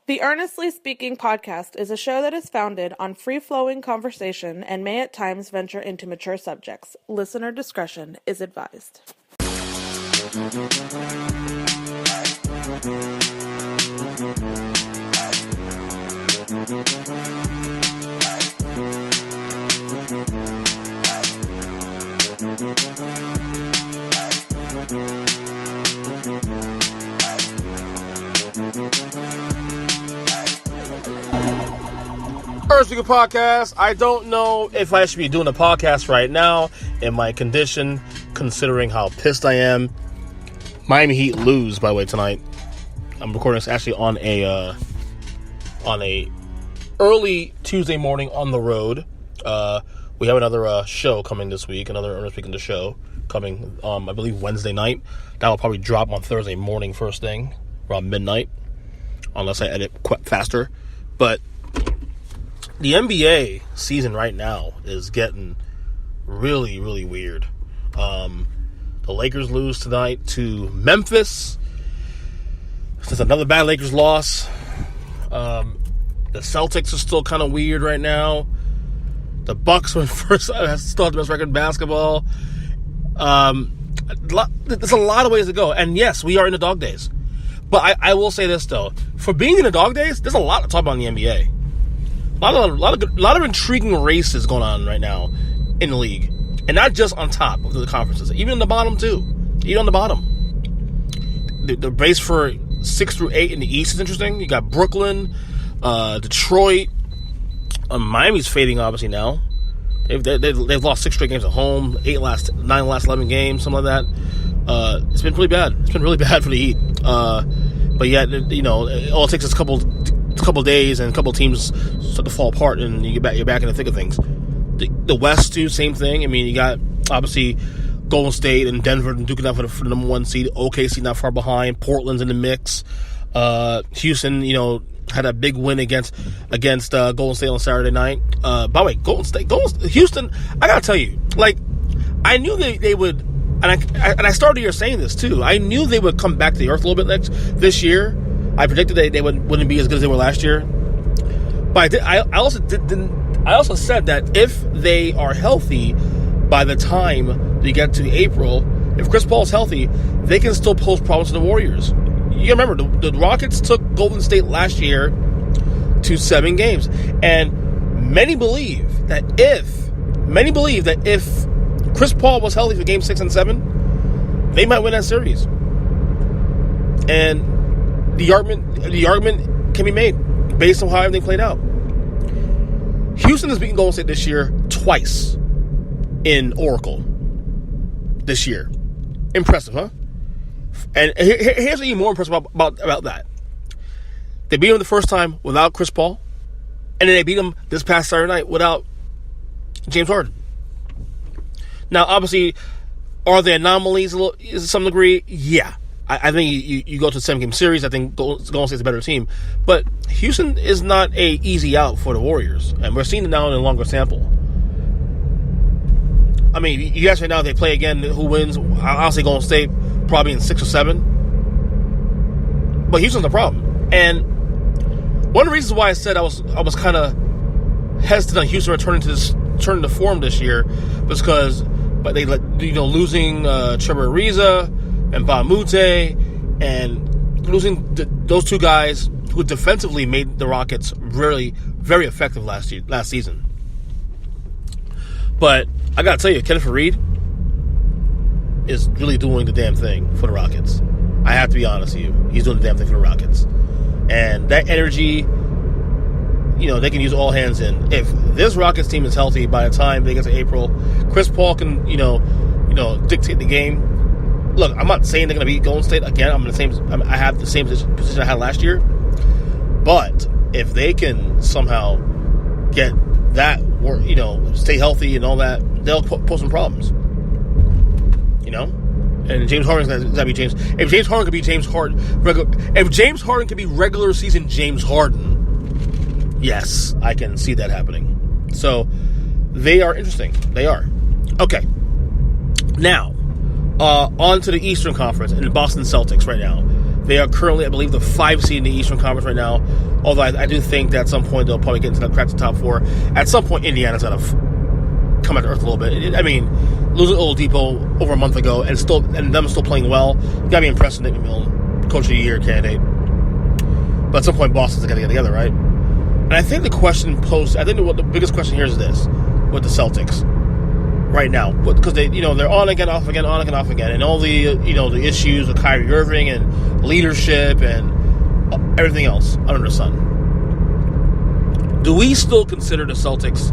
The Earnestly Speaking podcast is a show that is founded on free-flowing conversation and may at times venture into mature subjects. Listener discretion is advised. Earnestly podcast. I don't know if I should be doing a podcast right now in my condition, considering how pissed I am. Miami Heat lose, by the way, tonight. I'm recording this actually on a early Tuesday morning on the road. We have another show coming this week, another Earnestly Speaking the show coming, I believe Wednesday night. That will probably drop on Thursday morning, first thing around midnight, unless I edit faster. But the NBA season right now is getting really, really weird. The Lakers lose tonight to Memphis. It's another bad Lakers loss. The Celtics are still kind of weird right now. The Bucks were first, still have the best record in basketball. There's a lot of ways to go. And yes, we are in the dog days. But I will say this, though. For being in the dog days, there's a lot to talk about in the NBA. A lot of intriguing races going on right now in the league. And not just on top of the conferences. Even in the bottom, too. Even on the bottom. The race for 6 through 8 in the East is interesting. You got Brooklyn, Detroit. Miami's fading, obviously, now. They've lost 6 straight games at home. 9 last 11 games, something like that. It's been pretty bad. It's been really bad for the Heat. But yet, you know, all it takes is a couple days and a couple teams start to fall apart, and you're back in the thick of things. The West, too, same thing. I mean, you got, obviously, Golden State and Denver duking out for the number 1 seed. OKC not far behind. Portland's in the mix. Houston, you know, had a big win against Golden State on Saturday night. By the way, Houston, I gotta tell you, like, I knew they would, and I started the year saying this, too. I knew they would come back to the earth a little bit this year. I predicted they wouldn't be as good as they were last year. But I also said that if they are healthy by the time they get to April, if Chris Paul's healthy, they can still pose problems to the Warriors. You remember, the Rockets took Golden State last year to 7 games. And many believe that if Chris Paul was healthy for Game 6 and 7, they might win that series. And the argument can be made based on how everything played out. Houston has beaten Golden State this year twice in Oracle this year. Impressive, huh? And here's what's even more impressive about that. They beat him the first time without Chris Paul, and then they beat him this past Saturday night without James Harden. Now, obviously, are there anomalies to some degree? Yeah. I think you go to the 7-game series. I think Golden State's a better team. But Houston is not a easy out for the Warriors. And we're seeing it now in a longer sample. I mean, you guys right now, they play again, who wins? I'll say Golden State probably in 6 or 7. But Houston's the problem. And one of the reasons why I said I was kind of hesitant on Houston returning to form this year was because they losing Trevor Ariza and Bamute, and losing those 2 guys who defensively made the Rockets really very effective last season. But I gotta tell you, Kenneth Faried is really doing the damn thing for the Rockets. I have to be honest with you. He's doing the damn thing for the Rockets. And that energy, you know, they can use all hands in. If this Rockets team is healthy by the time they get to April, Chris Paul can, you know, dictate the game. Look, I'm not saying they're going to beat Golden State again. I have the same position I had last year. But if they can somehow get that, you know, stay healthy and all that, they'll pose some problems. You know, and James Harden's got to be James. If James Harden could be James Harden, if James Harden could be regular season James Harden, yes, I can see that happening. So they are interesting. They are. Okay. Now, on to the Eastern Conference and the Boston Celtics right now. They are currently, I believe, the 5 seed in the Eastern Conference right now. Although I do think that at some point they'll probably get into the crack the top 4. At some point, Indiana's got to come back to earth a little bit. Losing Oladipo over a month ago and them still playing well, you got to be impressed with Nick McMillan, Coach of the Year candidate. But at some point, Boston's got to get together, right? And I think the question posed, I think what the biggest question here is this with the Celtics right now, because they're on again, off again, on again, off again, and all the the issues with Kyrie Irving and leadership and everything else under the sun. Do we still consider the Celtics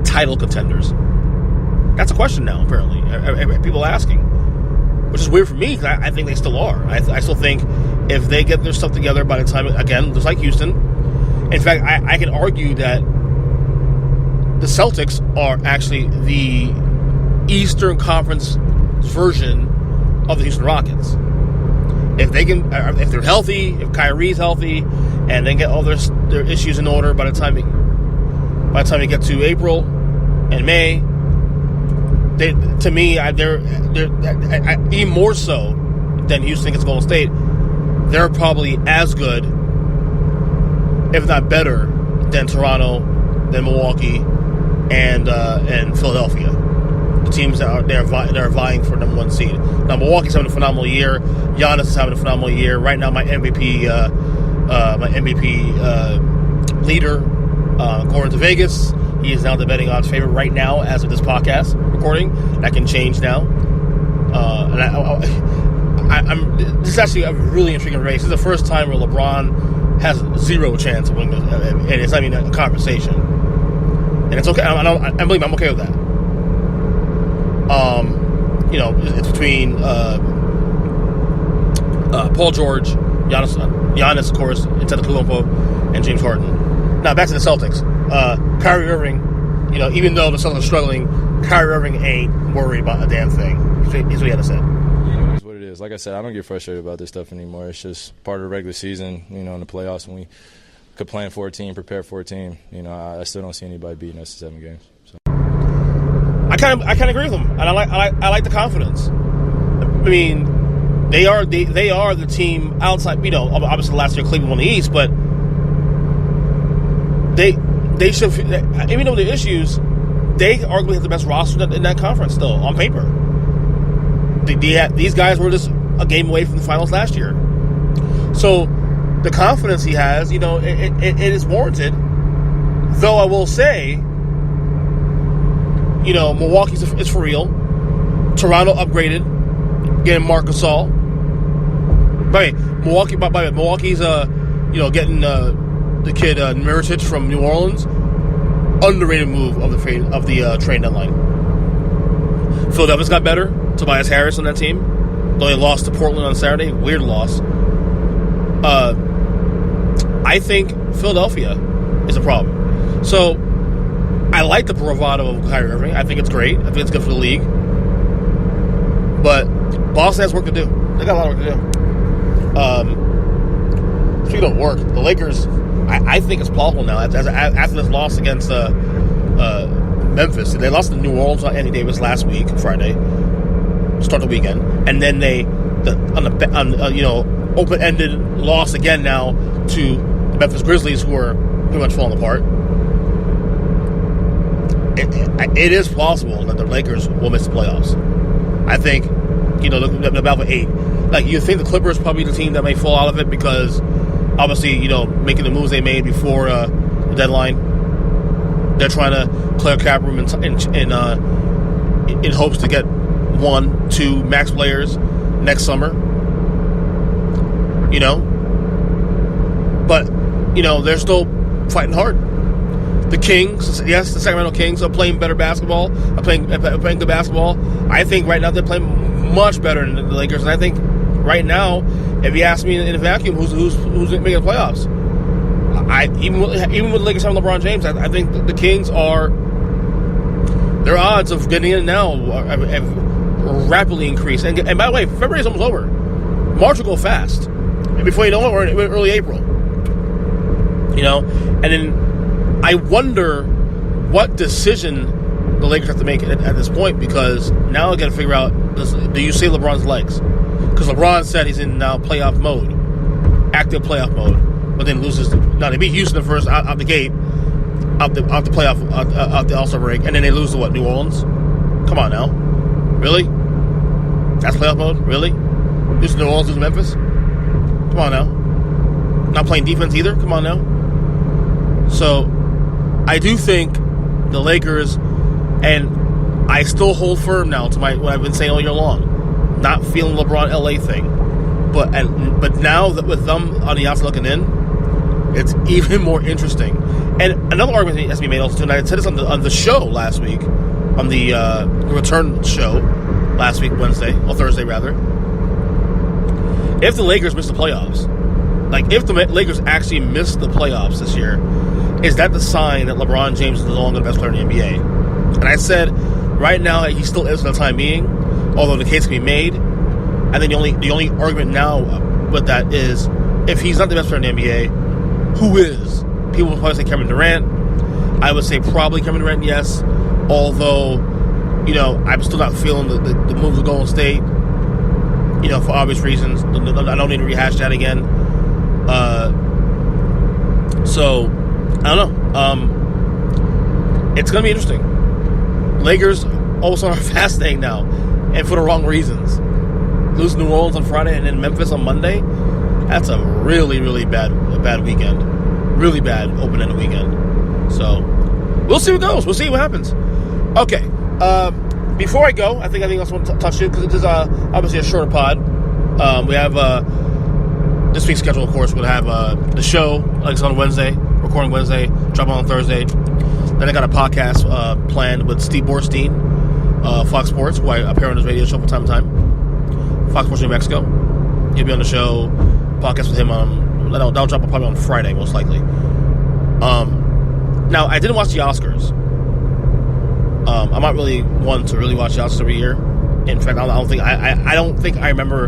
title contenders? That's a question now, apparently. People are asking, which is weird for me because I think they still are. I still think if they get their stuff together by the time, again, just like Houston. In fact, I can argue that the Celtics are actually the Eastern Conference version of the Houston Rockets. If they're healthy, if Kyrie's healthy, and they get all their issues in order by the time you get to April and May, they're even more so than Houston against Golden State. They're probably as good, if not better, than Toronto, than Milwaukee, and Philadelphia. The teams that are vying for number 1 seed. Now Milwaukee's having a phenomenal year. Giannis is having a phenomenal year. Right now, my MVP leader, going to Vegas. He is now the betting odds favorite right now as of this podcast recording. That can change now. This is actually a really intriguing race. This is the first time where LeBron has 0 chance of winning, and it's not even a conversation. And it's okay. I believe I'm okay with that. It's between Paul George, Giannis, of course, Antetokounmpo, and James Harden. Now back to the Celtics. Kyrie Irving, even though the Celtics are struggling, Kyrie Irving ain't worried about a damn thing. Here's what he had to say. It's what it is. Like I said, I don't get frustrated about this stuff anymore. It's just part of the regular season, in the playoffs when we could plan for a team, prepare for a team. I still don't see anybody beating us in 7 games. So. I kind of agree with him, and I like the confidence. I mean, they are the team outside. Obviously last year Cleveland won the East, but they should, even though the issues, they arguably have the best roster in that conference still on paper. These guys were just a game away from the finals last year, so the confidence he has, it is warranted. Though I will say, Milwaukee is for real. Toronto upgraded, getting Marc Gasol. Milwaukee's getting the kid Mirotic from New Orleans. Underrated move of the trade deadline. Philadelphia's got better. Tobias Harris on that team, though they lost to Portland on Saturday. Weird loss. I think Philadelphia is a problem. So I like the bravado of Kyrie Irving. I think it's great. I think it's good for the league. But Boston has work to do. They got a lot of work to do. Speaking of work, the Lakers, I think it's plausible now after this loss against Memphis. They lost to New Orleans on Anthony Davis last week, Friday, start the weekend, and then open-ended loss again now to the Memphis Grizzlies, who are pretty much falling apart. It is plausible that the Lakers will miss the playoffs. I think, they're about for 8. Like, you think the Clippers probably the team that may fall out of it because, obviously, making the moves they made before the deadline. They're trying to clear cap room in hopes to get 1, 2 max players next summer. But, they're still fighting hard. The Kings, yes, the Sacramento Kings are playing better basketball, are playing good basketball. I think right now they're playing much better than the Lakers, and I think right now, if you ask me in a vacuum, who's making the playoffs? Even with the Lakers having LeBron James, I think the Kings are, their odds of getting in now have rapidly increased. And by the way, February's almost over. March will go fast, and before you know it, we're in early April. And then I wonder what decision the Lakers have to make at this point, because now I got to figure out, do you save LeBron's legs? Because LeBron said he's in now playoff mode. active playoff mode, but then loses. Now they beat Houston the first out the gate, out the playoff, out the All-Star break, and then they lose to New Orleans. Come on now, really? That's playoff mode, really? Lose to New Orleans, lose to Memphis. Come on now. Not playing defense either. Come on now. So I do think the Lakers, and I still hold firm now to what I've been saying all year long, not feeling LeBron LA thing. But now that with them on the outside looking in, it's even more interesting. And another argument that has to be made also too, and I said this on the show last week, on the return show last week, Thursday rather. If the Lakers miss the playoffs, like if the Lakers actually miss the playoffs this year, is that the sign that LeBron James is no longer the best player in the NBA? And I said, right now he still is for the time being, although the case can be made. I think the only argument now with that is, if he's not the best player in the NBA, who is? People will probably say Kevin Durant. I would say probably Kevin Durant, yes. Although, I'm still not feeling the move to Golden State, for obvious reasons. I don't need to rehash that again. So, I don't know. It's going to be interesting. Lakers all of a sudden are fascinating now, and for the wrong reasons. Lose New Orleans on Friday and then Memphis on Monday. That's a really, really bad weekend. Really bad open-ended weekend. So, we'll see what goes. We'll see what happens. Okay. Before I go, I think I also want to touch you, because it is obviously a shorter pod. We have this week's schedule, of course. We're going to have the show, like it's on Wednesday, recording Wednesday, dropping on Thursday. Then I got a podcast planned with Steve Borstein, Fox Sports, who I appear on his radio show from time to time. Fox Sports New Mexico. He'll be on the show. Podcast with him that'll drop probably on Friday, most likely. Now, I didn't watch the Oscars. I'm not really one to really watch the Oscars every year. In fact, I don't remember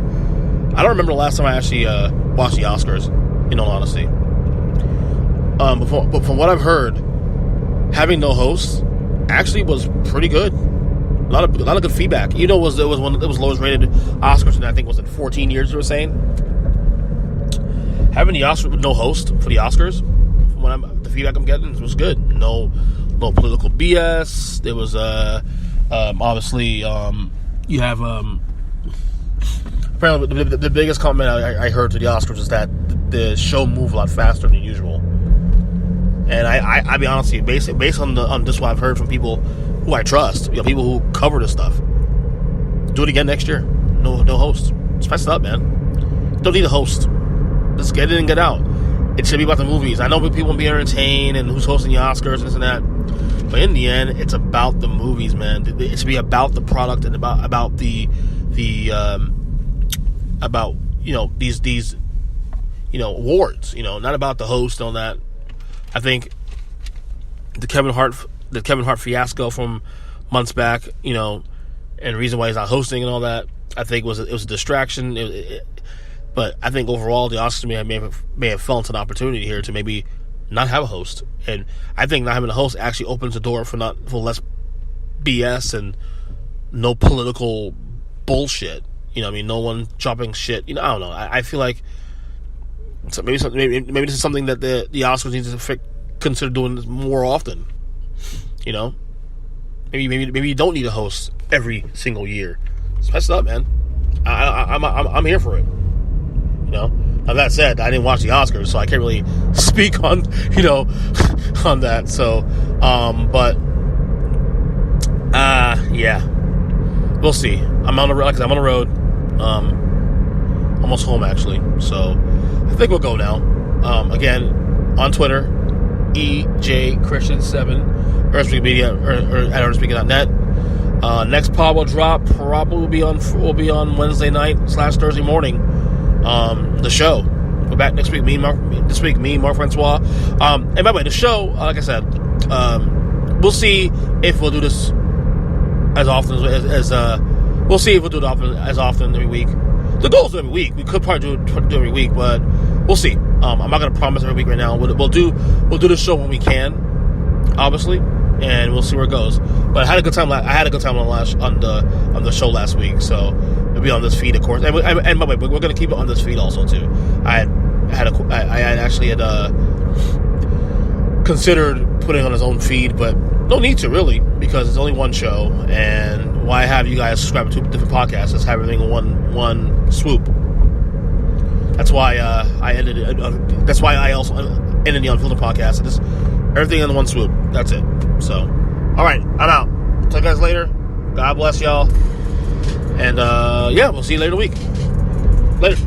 the last time I actually watched the Oscars, in all honesty. But from what I've heard, having no host actually was pretty good. A lot of good feedback. It was the lowest rated Oscars, and I think was in 14 years. They were saying having the Oscars with no host for the Oscars, from the feedback I'm getting, was good. No political BS. There was obviously you have apparently the biggest comment I heard to the Oscars is that the show moved a lot faster than usual. And I be honest with you, based on this what I've heard from people who I trust, people who cover this stuff, do it again next year. No host. Spice it up, man. Don't need a host. Let's get in and get out. It should be about the movies. I know people will be entertained and who's hosting the Oscars and this and that, but in the end, it's about the movies, man. It should be about the product and about the these awards. Not about the host and all that. I think the Kevin Hart fiasco from months back, and the reason why he's not hosting and all that, I think it was a distraction. But I think overall the Oscars may have fell into an opportunity here to maybe not have a host, and I think not having a host actually opens the door for less BS and no political bullshit. No one chopping shit. I don't know. I feel like maybe this is something that the Oscars need to consider doing this more often. Maybe you don't need a host every single year. Spice it up, man. I'm here for it. Now that said, I didn't watch the Oscars, so I can't really speak on on that. So, yeah, we'll see. I'm on the road. Almost home actually. So I think we'll go now. Again, on Twitter, EJChristian7, Earnestly Media, or at earnestly.net. Next pod will drop probably will be on Wednesday night / Thursday morning. The show. We're back next week. This week, Mark Francois. And by the way, the show, like I said, we'll see if we'll do this as often as we'll see if we'll do it as often every week. The goal is every week. We could probably do it every week, but we'll see. I'm not going to promise every week right now. We'll do the show when we can, obviously, and we'll see where it goes. But I had a good time. I had a good time on the show last week, so it'll be on this feed, of course. And by the way, we're going to keep it on this feed also too. I had I had actually considered putting on his own feed, but no need to really, because it's only one show, and why have you guys subscribe to different podcasts? Let's have everything in one swoop. That's why I ended it. That's why I also ended the Unfiltered podcast. Just everything in one swoop. That's it. So, all right, I'm out. Talk to you guys later. God bless y'all. And yeah, we'll see you later in the week. Later.